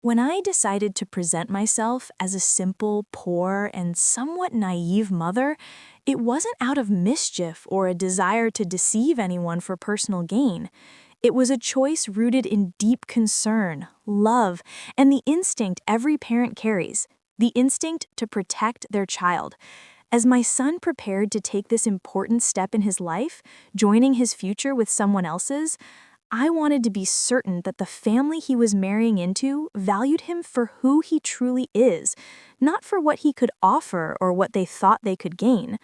When I decided to present myself as a simple, poor, and somewhat naive mother, it wasn't out of mischief or a desire to deceive anyone for personal gain. It was a choice rooted in deep concern, love, and the instinct every parent carries, the instinct to protect their child. As my son prepared to take this important step in his life, joining his future with someone else's, I wanted to be certain that the family he was marrying into valued him for who he truly is, not for what he could offer or what they thought they could gain.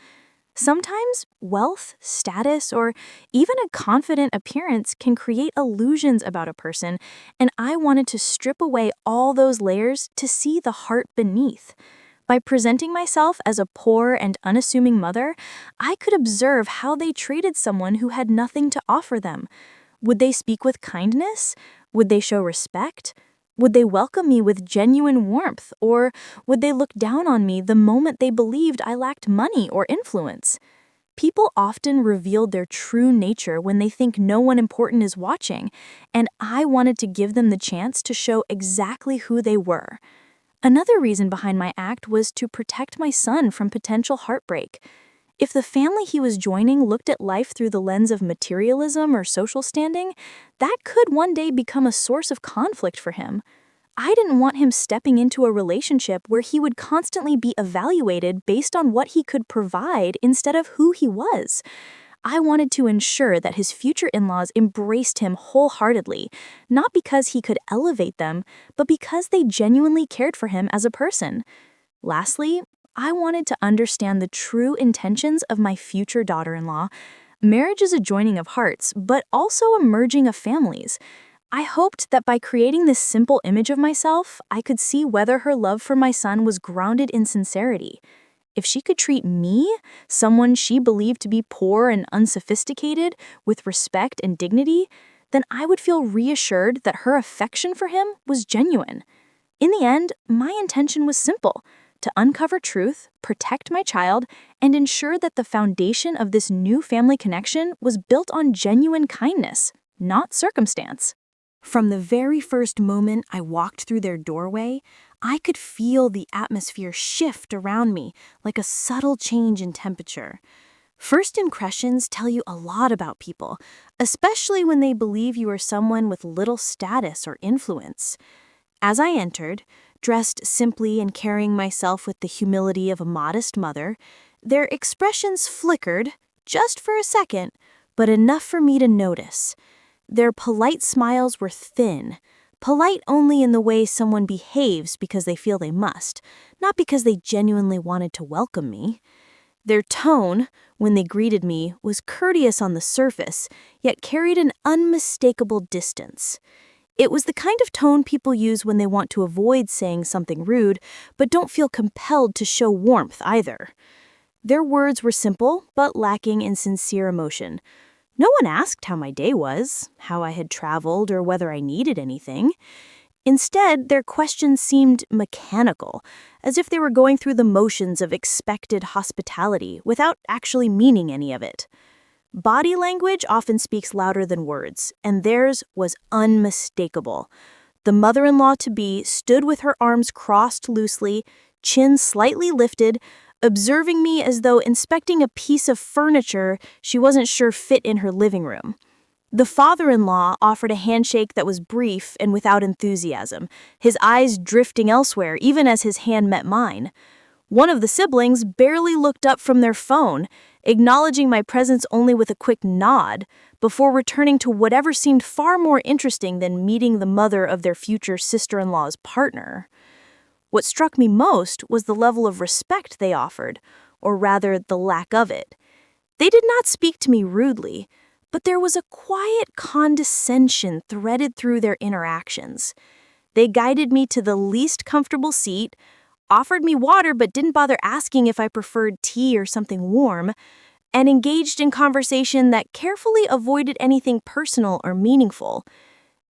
Sometimes wealth, status, or even a confident appearance can create illusions about a person, and I wanted to strip away all those layers to see the heart beneath. By presenting myself as a poor and unassuming mother, I could observe how they treated someone who had nothing to offer them. Would they speak with kindness? Would they show respect? Would they welcome me with genuine warmth, or would they look down on me the moment they believed I lacked money or influence? People often reveal their true nature when they think no one important is watching, and I wanted to give them the chance to show exactly who they were. Another reason behind my act was to protect my son from potential heartbreak. If the family he was joining looked at life through the lens of materialism or social standing, that could one day become a source of conflict for him. I didn't want him stepping into a relationship where he would constantly be evaluated based on what he could provide instead of who he was. I wanted to ensure that his future in-laws embraced him wholeheartedly, not because he could elevate them, but because they genuinely cared for him as a person. Lastly, I wanted to understand the true intentions of my future daughter-in-law. Marriage is a joining of hearts, but also a merging of families. I hoped that by creating this simple image of myself, I could see whether her love for my son was grounded in sincerity. If she could treat me, someone she believed to be poor and unsophisticated, with respect and dignity, then I would feel reassured that her affection for him was genuine. In the end, my intention was simple: to uncover truth, protect my child, and ensure that the foundation of this new family connection was built on genuine kindness, not circumstance. From the very first moment I walked through their doorway, I could feel the atmosphere shift around me like a subtle change in temperature. First impressions tell you a lot about people, especially when they believe you are someone with little status or influence. As I entered, dressed simply and carrying myself with the humility of a modest mother, their expressions flickered, just for a second, but enough for me to notice. Their polite smiles were thin, polite only in the way someone behaves because they feel they must, not because they genuinely wanted to welcome me. Their tone, when they greeted me, was courteous on the surface, yet carried an unmistakable distance. It was the kind of tone people use when they want to avoid saying something rude, but don't feel compelled to show warmth either. Their words were simple, but lacking in sincere emotion. No one asked how my day was, how I had traveled, or whether I needed anything. Instead, their questions seemed mechanical, as if they were going through the motions of expected hospitality without actually meaning any of it. Body language often speaks louder than words, and theirs was unmistakable. The mother-in-law-to-be stood with her arms crossed loosely, chin slightly lifted, observing me as though inspecting a piece of furniture she wasn't sure fit in her living room. The father-in-law offered a handshake that was brief and without enthusiasm, his eyes drifting elsewhere even as his hand met mine. One of the siblings barely looked up from their phone, acknowledging my presence only with a quick nod, before returning to whatever seemed far more interesting than meeting the mother of their future sister-in-law's partner. What struck me most was the level of respect they offered, or rather the lack of it. They did not speak to me rudely, but there was a quiet condescension threaded through their interactions. They guided me to the least comfortable seat, offered me water but didn't bother asking if I preferred tea or something warm, and engaged in conversation that carefully avoided anything personal or meaningful.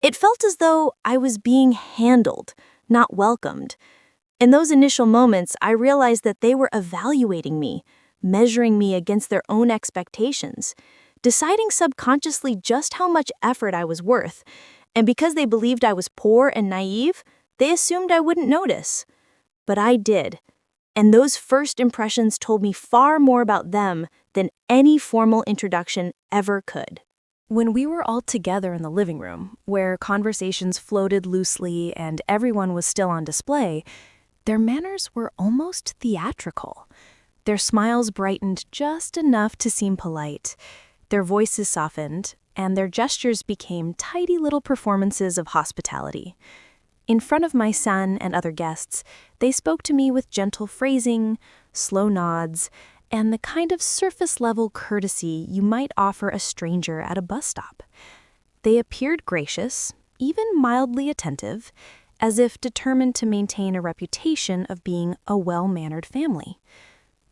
It felt as though I was being handled, not welcomed. In those initial moments, I realized that they were evaluating me, measuring me against their own expectations, deciding subconsciously just how much effort I was worth. And because they believed I was poor and naive, They assumed I wouldn't notice. But I did, and those first impressions told me far more about them than any formal introduction ever could. When we were all together in the living room, where conversations floated loosely and everyone was still on display, their manners were almost theatrical. Their smiles brightened just enough to seem polite, their voices softened, and their gestures became tidy little performances of hospitality. In front of my son and other guests, they spoke to me with gentle phrasing, slow nods, and the kind of surface-level courtesy you might offer a stranger at a bus stop. They appeared gracious, even mildly attentive, as if determined to maintain a reputation of being a well-mannered family.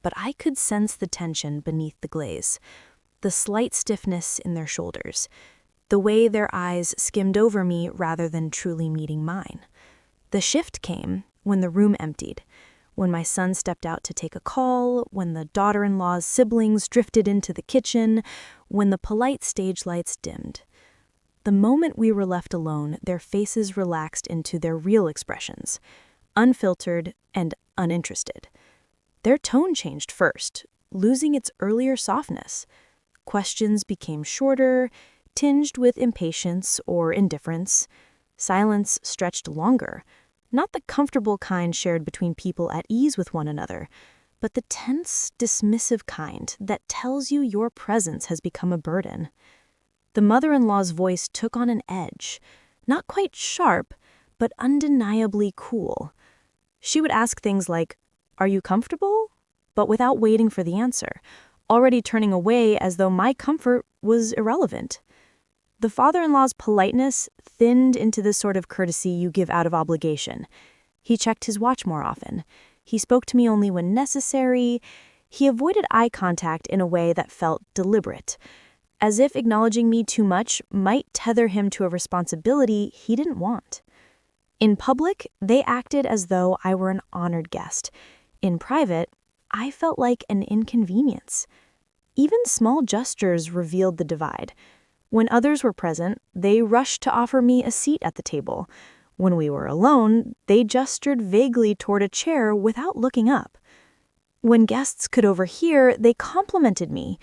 But I could sense the tension beneath the glaze, the slight stiffness in their shoulders, the way their eyes skimmed over me rather than truly meeting mine. The shift came when the room emptied, when my son stepped out to take a call, when the daughter-in-law's siblings drifted into the kitchen, when the polite stage lights dimmed. The moment we were left alone, their faces relaxed into their real expressions, unfiltered and uninterested. Their tone changed first, losing its earlier softness. Questions became shorter, tinged with impatience or indifference. Silence stretched longer, not the comfortable kind shared between people at ease with one another, but the tense, dismissive kind that tells you your presence has become a burden. The mother-in-law's voice took on an edge, not quite sharp, but undeniably cool. She would ask things like, "Are you comfortable?" but without waiting for the answer, already turning away as though my comfort was irrelevant. The father-in-law's politeness thinned into the sort of courtesy you give out of obligation. He checked his watch more often. He spoke to me only when necessary. He avoided eye contact in a way that felt deliberate, as if acknowledging me too much might tether him to a responsibility he didn't want. In public, they acted as though I were an honored guest. In private, I felt like an inconvenience. Even small gestures revealed the divide. When others were present, they rushed to offer me a seat at the table. When we were alone, they gestured vaguely toward a chair without looking up. When guests could overhear, they complimented me.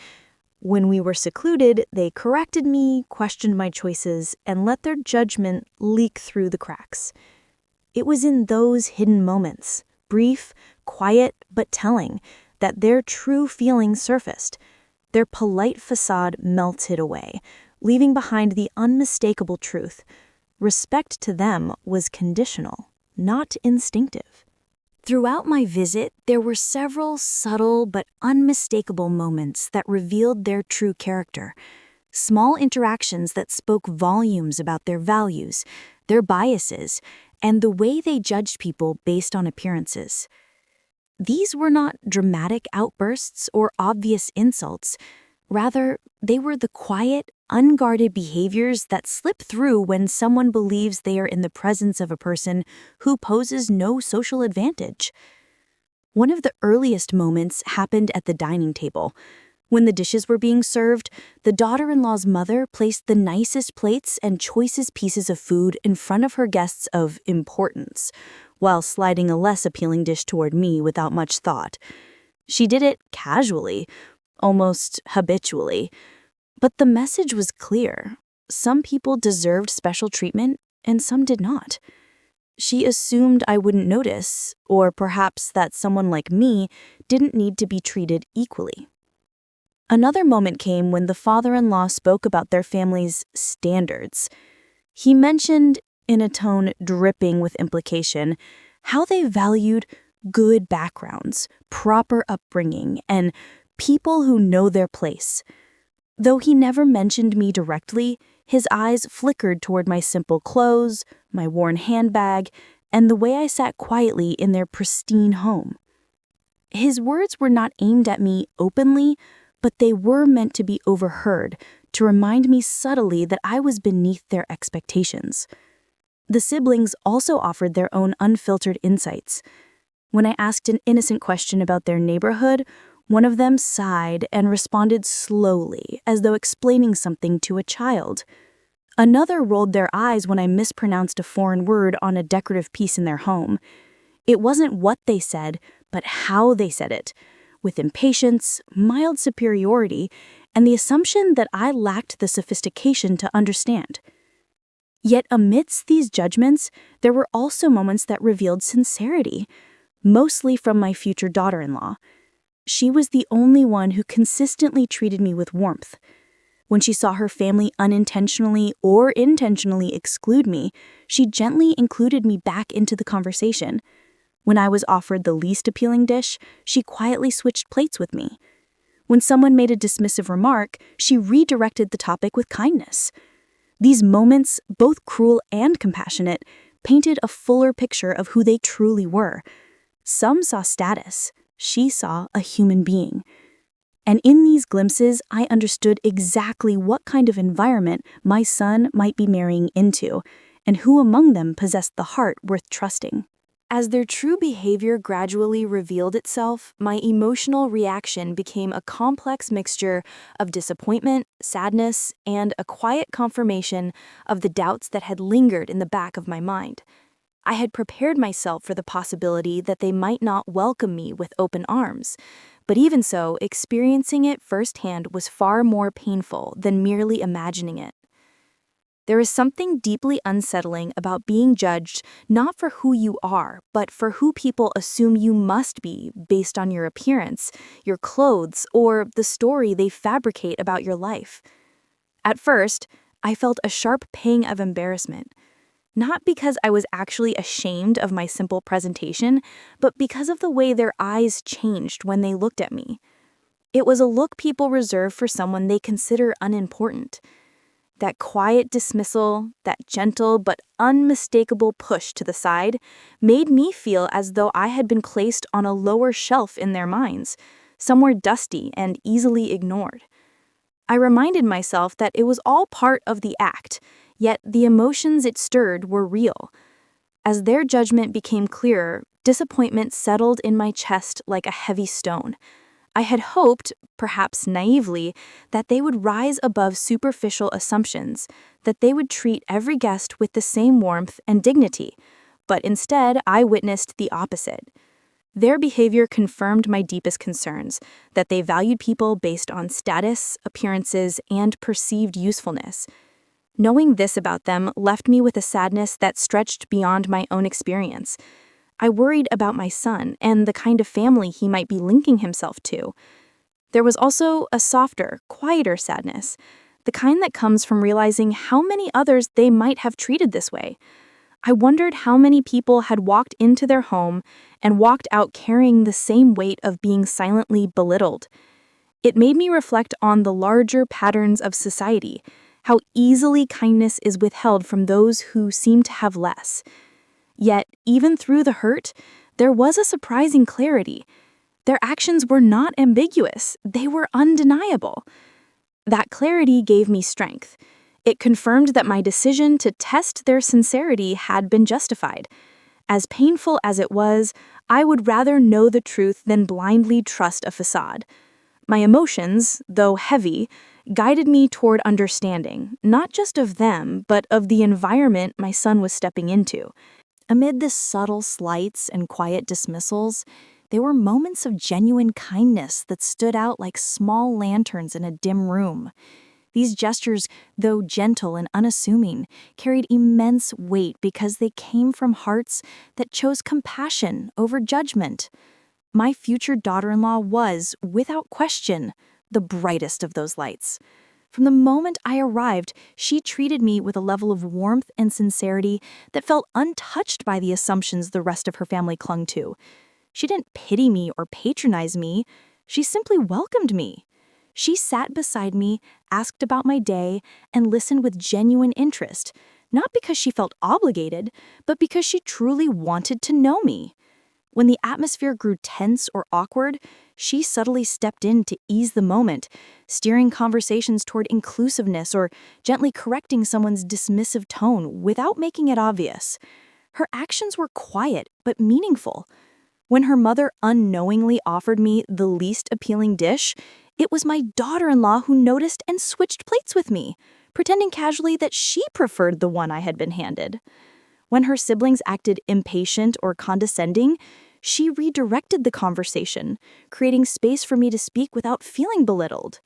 When we were secluded, they corrected me, questioned my choices, and let their judgment leak through the cracks. It was in those hidden moments, brief, quiet, but telling, that their true feelings surfaced. Their polite facade melted away, leaving behind the unmistakable truth. Respect to them was conditional, not instinctive. Throughout my visit, there were several subtle but unmistakable moments that revealed their true character. Small interactions that spoke volumes about their values, their biases, and the way they judged people based on appearances. These were not dramatic outbursts or obvious insults. Rather, they were the quiet, unguarded behaviors that slip through when someone believes they are in the presence of a person who poses no social advantage. One of the earliest moments happened at the dining table. When the dishes were being served, the daughter-in-law's mother placed the nicest plates and choicest pieces of food in front of her guests of importance, while sliding a less appealing dish toward me without much thought. She did it casually, almost habitually. But the message was clear. Some people deserved special treatment, and some did not. She assumed I wouldn't notice, or perhaps that someone like me didn't need to be treated equally. Another moment came when the father-in-law spoke about their family's standards. He mentioned, in a tone dripping with implication, how they valued good backgrounds, proper upbringing, and people who know their place. Though he never mentioned me directly, his eyes flickered toward my simple clothes, my worn handbag, and the way I sat quietly in their pristine home. His words were not aimed at me openly, but they were meant to be overheard, to remind me subtly that I was beneath their expectations. The siblings also offered their own unfiltered insights. When I asked an innocent question about their neighborhood, one of them sighed and responded slowly, as though explaining something to a child. Another rolled their eyes when I mispronounced a foreign word on a decorative piece in their home. It wasn't what they said, but how they said it, with impatience, mild superiority, and the assumption that I lacked the sophistication to understand. Yet amidst these judgments, there were also moments that revealed sincerity, mostly from my future daughter-in-law. She was the only one who consistently treated me with warmth. When she saw her family unintentionally or intentionally exclude me, she gently included me back into the conversation. When I was offered the least appealing dish, she quietly switched plates with me. When someone made a dismissive remark, she redirected the topic with kindness. These moments, both cruel and compassionate, painted a fuller picture of who they truly were. Some saw status, she saw a human being. And in these glimpses, I understood exactly what kind of environment my son might be marrying into, and who among them possessed the heart worth trusting. As their true behavior gradually revealed itself, my emotional reaction became a complex mixture of disappointment, sadness, and a quiet confirmation of the doubts that had lingered in the back of my mind. I had prepared myself for the possibility that they might not welcome me with open arms, but even so, experiencing it firsthand was far more painful than merely imagining it. There is something deeply unsettling about being judged not for who you are, but for who people assume you must be based on your appearance, your clothes, or the story they fabricate about your life. At first, I felt a sharp pang of embarrassment. Not because I was actually ashamed of my simple presentation, but because of the way their eyes changed when they looked at me. It was a look people reserve for someone they consider unimportant. That quiet dismissal, that gentle but unmistakable push to the side, made me feel as though I had been placed on a lower shelf in their minds, somewhere dusty and easily ignored. I reminded myself that it was all part of the act, yet the emotions it stirred were real. As their judgment became clearer, disappointment settled in my chest like a heavy stone. I had hoped, perhaps naively, that they would rise above superficial assumptions, that they would treat every guest with the same warmth and dignity, but instead I witnessed the opposite. Their behavior confirmed my deepest concerns, that they valued people based on status, appearances, and perceived usefulness. Knowing this about them left me with a sadness that stretched beyond my own experience. I worried about my son and the kind of family he might be linking himself to. There was also a softer, quieter sadness, the kind that comes from realizing how many others they might have treated this way. I wondered how many people had walked into their home and walked out carrying the same weight of being silently belittled. It made me reflect on the larger patterns of society, how easily kindness is withheld from those who seem to have less. Yet, even through the hurt, there was a surprising clarity. Their actions were not ambiguous, they were undeniable. That clarity gave me strength. It confirmed that my decision to test their sincerity had been justified. As painful as it was, I would rather know the truth than blindly trust a facade. My emotions, though heavy, guided me toward understanding, not just of them, but of the environment my son was stepping into. Amid the subtle slights and quiet dismissals, there were moments of genuine kindness that stood out like small lanterns in a dim room. These gestures, though gentle and unassuming, carried immense weight because they came from hearts that chose compassion over judgment. My future daughter-in-law was, without question, the brightest of those lights. From the moment I arrived, she treated me with a level of warmth and sincerity that felt untouched by the assumptions the rest of her family clung to. She didn't pity me or patronize me. She simply welcomed me. She sat beside me, asked about my day, and listened with genuine interest, not because she felt obligated, but because she truly wanted to know me. When the atmosphere grew tense or awkward, she subtly stepped in to ease the moment, steering conversations toward inclusiveness or gently correcting someone's dismissive tone without making it obvious. Her actions were quiet but meaningful. When her mother unknowingly offered me the least appealing dish, it was my daughter-in-law who noticed and switched plates with me, pretending casually that she preferred the one I had been handed. When her siblings acted impatient or condescending, she redirected the conversation, creating space for me to speak without feeling belittled.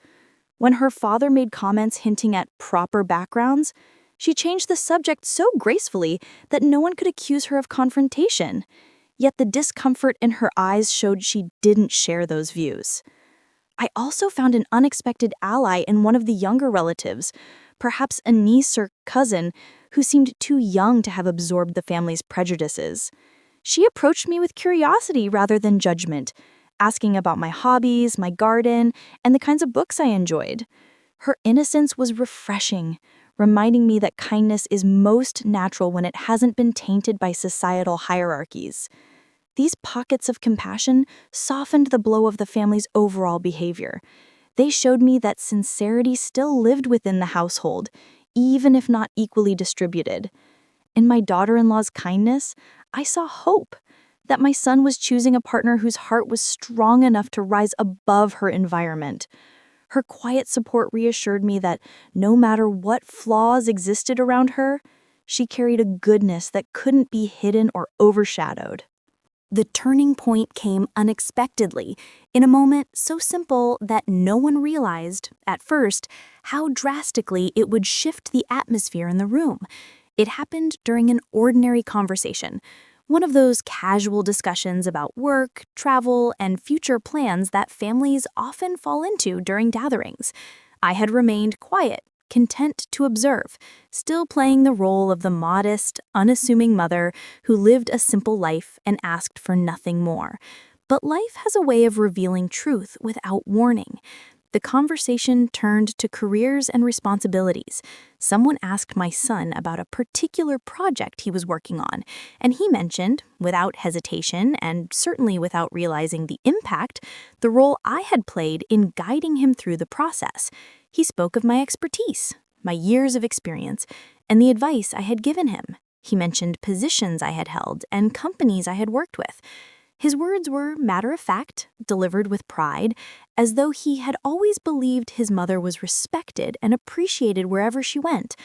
When her father made comments hinting at proper backgrounds, she changed the subject so gracefully that no one could accuse her of confrontation. Yet the discomfort in her eyes showed she didn't share those views. I also found an unexpected ally in one of the younger relatives, perhaps a niece or cousin, who seemed too young to have absorbed the family's prejudices. She approached me with curiosity rather than judgment, asking about my hobbies, my garden, and the kinds of books I enjoyed. Her innocence was refreshing, reminding me that kindness is most natural when it hasn't been tainted by societal hierarchies. These pockets of compassion softened the blow of the family's overall behavior. They showed me that sincerity still lived within the household, even if not equally distributed. In my daughter-in-law's kindness, I saw hope that my son was choosing a partner whose heart was strong enough to rise above her environment. Her quiet support reassured me that no matter what flaws existed around her, she carried a goodness that couldn't be hidden or overshadowed. The turning point came unexpectedly, in a moment so simple that no one realized, at first, how drastically it would shift the atmosphere in the room. It happened during an ordinary conversation, one of those casual discussions about work, travel, and future plans that families often fall into during gatherings. I had remained quiet, content to observe, still playing the role of the modest, unassuming mother who lived a simple life and asked for nothing more. But life has a way of revealing truth without warning. The conversation turned to careers and responsibilities. Someone asked my son about a particular project he was working on, and he mentioned, without hesitation and certainly without realizing the impact, the role I had played in guiding him through the process. He spoke of my expertise, my years of experience, and the advice I had given him. He mentioned positions I had held and companies I had worked with. His words were matter-of-fact, delivered with pride, as though he had always believed his mother was respected and appreciated wherever she went.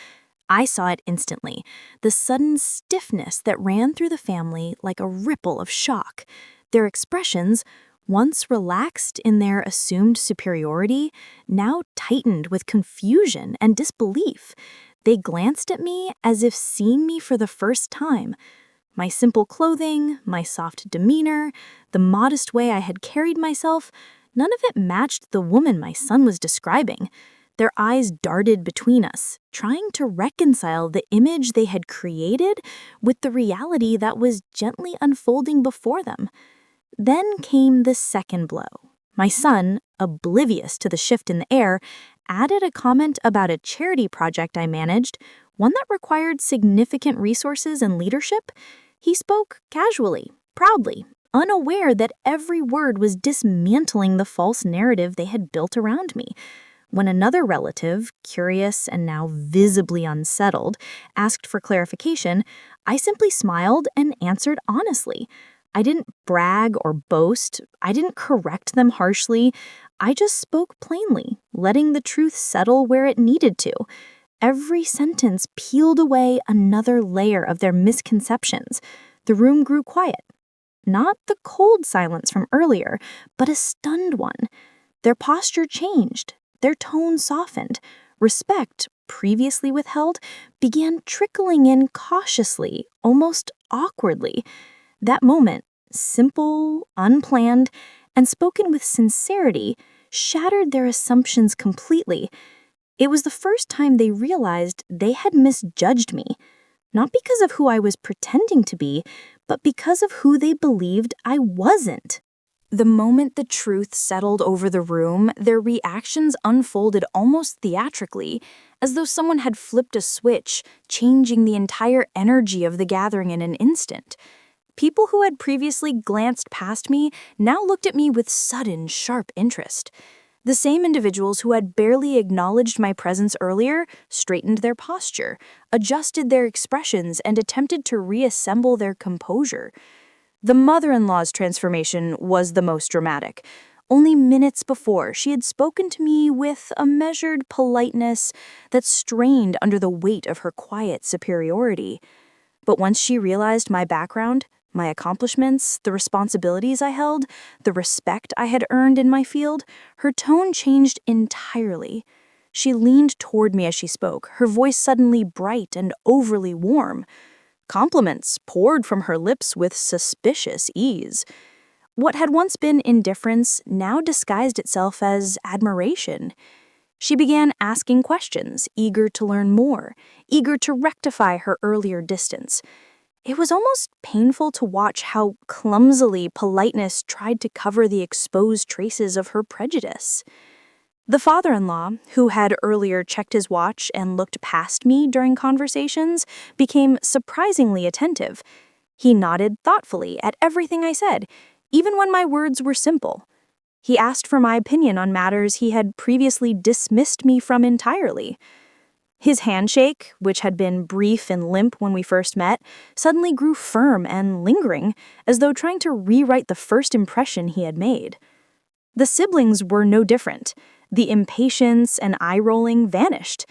I saw it instantly, the sudden stiffness that ran through the family like a ripple of shock. Their expressions, once relaxed in their assumed superiority, now tightened with confusion and disbelief. They glanced at me as if seeing me for the first time. My simple clothing, my soft demeanor, the modest way I had carried myself, none of it matched the woman my son was describing. Their eyes darted between us, trying to reconcile the image they had created with the reality that was gently unfolding before them. Then came the second blow. My son, oblivious to the shift in the air, added a comment about a charity project I managed, one that required significant resources and leadership. He spoke casually, proudly, unaware that every word was dismantling the false narrative they had built around me. When another relative, curious and now visibly unsettled, asked for clarification, I simply smiled and answered honestly. I didn't brag or boast. I didn't correct them harshly. I just spoke plainly, letting the truth settle where it needed to. Every sentence peeled away another layer of their misconceptions. The room grew quiet. Not the cold silence from earlier, but a stunned one. Their posture changed. Their tone softened. Respect, previously withheld, began trickling in cautiously, almost awkwardly. That moment, simple, unplanned, and spoken with sincerity, shattered their assumptions completely. It was the first time they realized they had misjudged me, not because of who I was pretending to be, but because of who they believed I wasn't. The moment the truth settled over the room, their reactions unfolded almost theatrically, as though someone had flipped a switch, changing the entire energy of the gathering in an instant. People who had previously glanced past me now looked at me with sudden, sharp interest. The same individuals who had barely acknowledged my presence earlier straightened their posture, adjusted their expressions, and attempted to reassemble their composure. The mother-in-law's transformation was the most dramatic. Only minutes before, she had spoken to me with a measured politeness that strained under the weight of her quiet superiority. But once she realized my background, my accomplishments, the responsibilities I held, the respect I had earned in my field, her tone changed entirely. She leaned toward me as she spoke, her voice suddenly bright and overly warm. Compliments poured from her lips with suspicious ease. What had once been indifference now disguised itself as admiration. She began asking questions, eager to learn more, eager to rectify her earlier distance. It was almost painful to watch how clumsily politeness tried to cover the exposed traces of her prejudice. The father-in-law, who had earlier checked his watch and looked past me during conversations, became surprisingly attentive. He nodded thoughtfully at everything I said, even when my words were simple. He asked for my opinion on matters he had previously dismissed me from entirely. His handshake, which had been brief and limp when we first met, suddenly grew firm and lingering, as though trying to rewrite the first impression he had made. The siblings were no different. The impatience and eye-rolling vanished,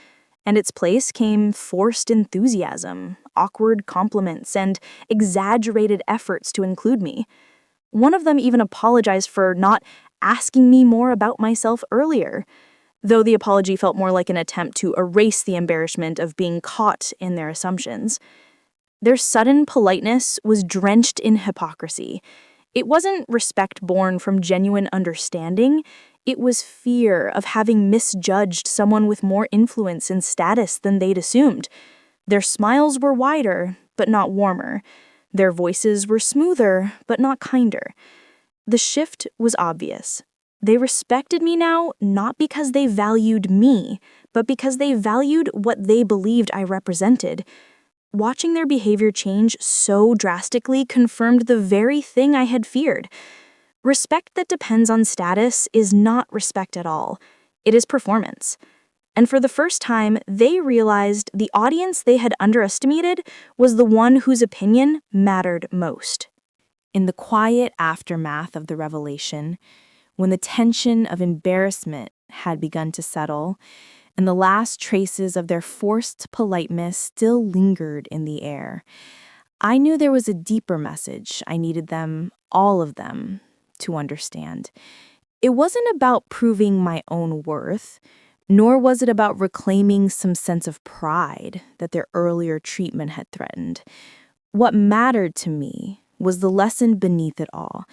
and its place came forced enthusiasm, awkward compliments, and exaggerated efforts to include me. One of them even apologized for not asking me more about myself earlier, though the apology felt more like an attempt to erase the embarrassment of being caught in their assumptions. Their sudden politeness was drenched in hypocrisy. It wasn't respect born from genuine understanding. It was fear of having misjudged someone with more influence and status than they'd assumed. Their smiles were wider, but not warmer. Their voices were smoother, but not kinder. The shift was obvious. They respected me now not because they valued me, but because they valued what they believed I represented. Watching their behavior change so drastically confirmed the very thing I had feared. Respect that depends on status is not respect at all. It is performance. And for the first time, they realized the audience they had underestimated was the one whose opinion mattered most. In the quiet aftermath of the revelation, when the tension of embarrassment had begun to settle, and the last traces of their forced politeness still lingered in the air, I knew there was a deeper message I needed them, all of them, to understand. It wasn't about proving my own worth, nor was it about reclaiming some sense of pride that their earlier treatment had threatened. What mattered to me was the lesson beneath it all.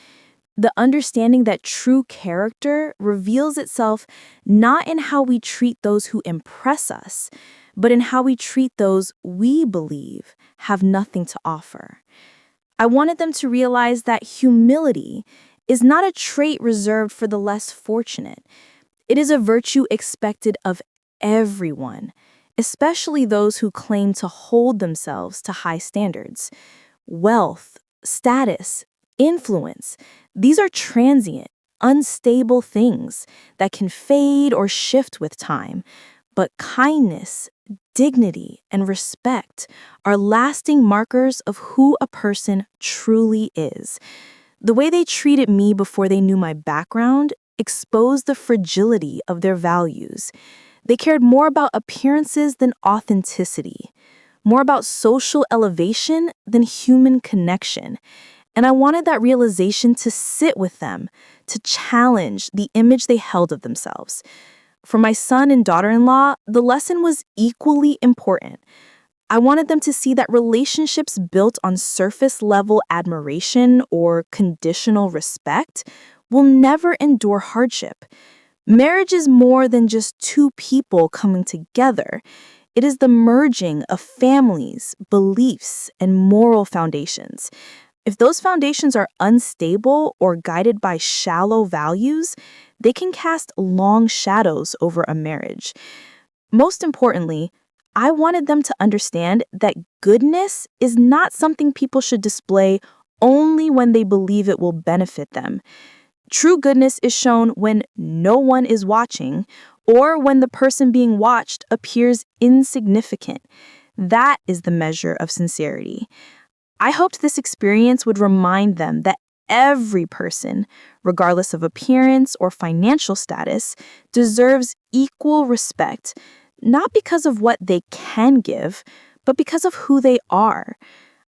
The understanding that true character reveals itself not in how we treat those who impress us, but in how we treat those we believe have nothing to offer. I wanted them to realize that humility is not a trait reserved for the less fortunate. It is a virtue expected of everyone, especially those who claim to hold themselves to high standards. Wealth, status, influence, these are transient, unstable things that can fade or shift with time. But kindness, dignity, and respect are lasting markers of who a person truly is. The way they treated me before they knew my background exposed the fragility of their values. They cared more about appearances than authenticity, more about social elevation than human connection. And I wanted that realization to sit with them, to challenge the image they held of themselves. For my son and daughter-in-law, the lesson was equally important. I wanted them to see that relationships built on surface-level admiration or conditional respect will never endure hardship. Marriage is more than just two people coming together. It is the merging of families, beliefs, and moral foundations. If those foundations are unstable or guided by shallow values, they can cast long shadows over a marriage. Most importantly, I wanted them to understand that goodness is not something people should display only when they believe it will benefit them. True goodness is shown when no one is watching or when the person being watched appears insignificant. That is the measure of sincerity. I hoped this experience would remind them that every person, regardless of appearance or financial status, deserves equal respect, not because of what they can give, but because of who they are.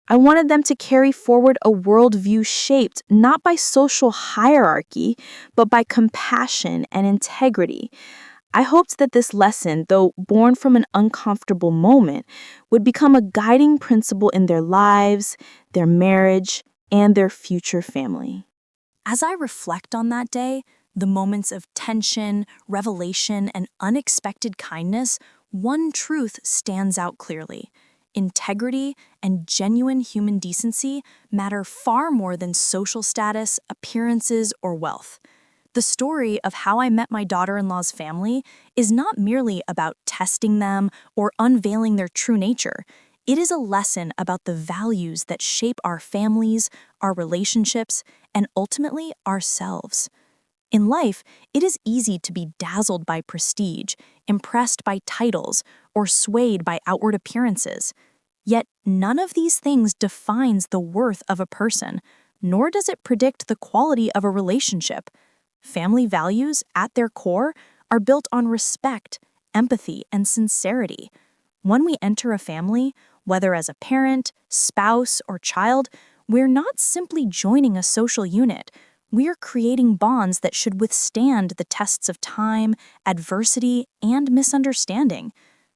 I wanted them to carry forward a worldview shaped not by social hierarchy, but by compassion and integrity. I hoped that this lesson, though born from an uncomfortable moment, would become a guiding principle in their lives, their marriage, and their future family. As I reflect on that day, the moments of tension, revelation, and unexpected kindness, one truth stands out clearly. Integrity and genuine human decency matter far more than social status, appearances, or wealth. The story of how I met my daughter-in-law's family is not merely about testing them or unveiling their true nature. It is a lesson about the values that shape our families, our relationships, and ultimately ourselves. In life, it is easy to be dazzled by prestige, impressed by titles, or swayed by outward appearances. Yet none of these things defines the worth of a person, nor does it predict the quality of a relationship. Family values, at their core, are built on respect, empathy, and sincerity. When we enter a family, whether as a parent, spouse, or child, we're not simply joining a social unit. We're creating bonds that should withstand the tests of time, adversity, and misunderstanding.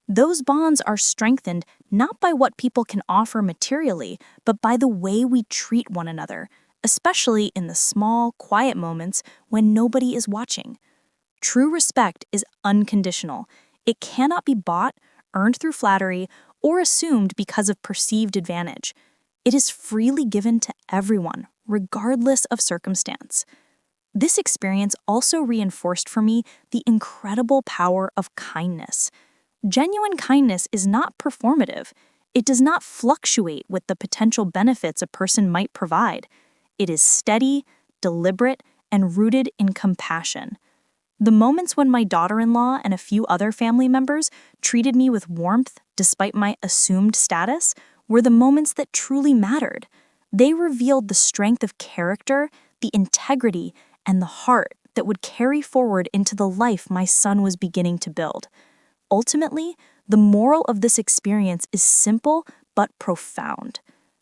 Those bonds are strengthened not by what people can offer materially, but by the way we treat one another, especially in the small, quiet moments when nobody is watching. True respect is unconditional. It cannot be bought, earned through flattery, or assumed because of perceived advantage. It is freely given to everyone, regardless of circumstance. This experience also reinforced for me the incredible power of kindness. Genuine kindness is not performative. It does not fluctuate with the potential benefits a person might provide. It is steady, deliberate, and rooted in compassion. The moments when my daughter-in-law and a few other family members treated me with warmth despite my assumed status were the moments that truly mattered. They revealed the strength of character, the integrity, and the heart that would carry forward into the life my son was beginning to build. Ultimately, the moral of this experience is simple but profound.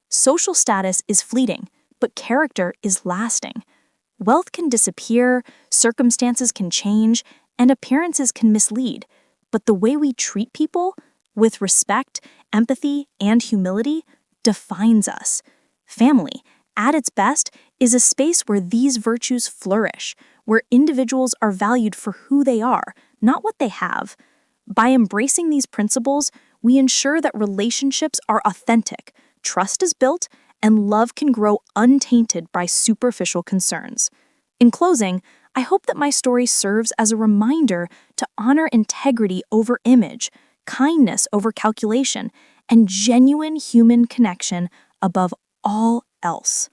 Social status is fleeting, but character is lasting. Wealth can disappear, circumstances can change, and appearances can mislead. But the way we treat people, with respect, empathy, and humility, defines us. Family, at its best, is a space where these virtues flourish, where individuals are valued for who they are, not what they have. By embracing these principles, we ensure that relationships are authentic, trust is built, and love can grow untainted by superficial concerns. In closing, I hope that my story serves as a reminder to honor integrity over image, kindness over calculation, and genuine human connection above all else.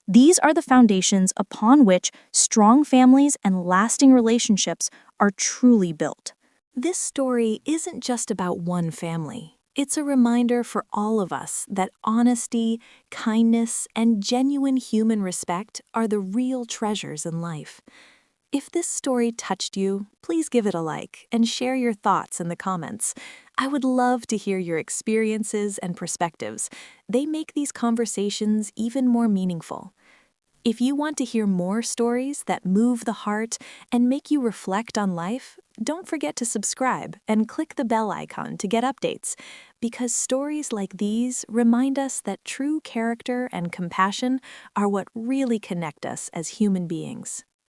These are the foundations upon which strong families and lasting relationships are truly built. This story isn't just about one family. It's a reminder for all of us that honesty, kindness, and genuine human respect are the real treasures in life. If this story touched you, please give it a like and share your thoughts in the comments. I would love to hear your experiences and perspectives. They make these conversations even more meaningful. If you want to hear more stories that move the heart and make you reflect on life, don't forget to subscribe and click the bell icon to get updates, because stories like these remind us that true character and compassion are what really connect us as human beings.